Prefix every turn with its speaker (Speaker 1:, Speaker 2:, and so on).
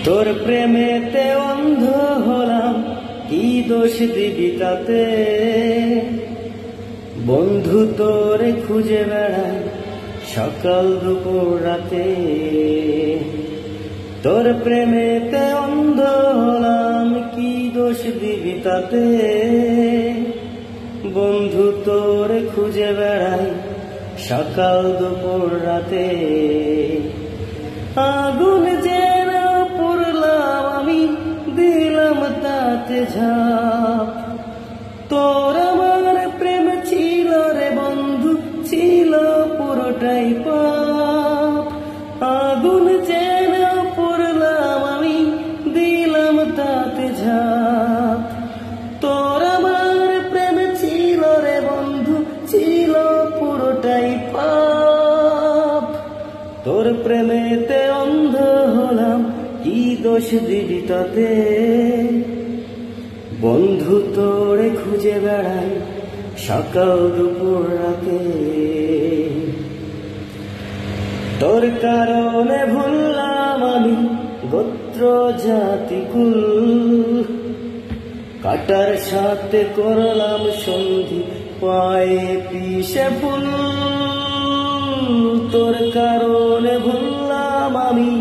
Speaker 1: তোর প্রেমেতে অন্ধ হলাম, কি দোষ দিবি তাতে? বন্ধু তোরে খুঁজে বেড়াই সকাল দুপুর রাতে। তোর প্রেমেতে অন্ধ হলাম, কি দোষ দিবি তাতে? বন্ধু তোরে খুঁজে বেড়াই সকাল দুপুর রাতে। আগুন যেন পুরলাম আমি, দিলাম তাতে ঝাঁপ। তোর আমার প্রেম ছিল রে বন্ধু, ছিল পুরোটাই পাপ। আগুন যেন পুরলাম আমি, দিলাম তাতে ঝাঁপ। তোর আমার প্রেম ছিল রে বন্ধু, ছিল পুরোটাই পাপ। তোর প্রেমেতে অন্ধ হলাম, কি দোষ দিবি তাতে? বন্ধু তোরে খুঁজে বেড়াই সকাল দুপুর রাতে। তোর কারণে ভুললাম আমি গোত্র জাতি কুল, কাটার সাথে করলাম সন্ধি পায়ে পিছে ফুল। তোর কারণে ভুললাম আমি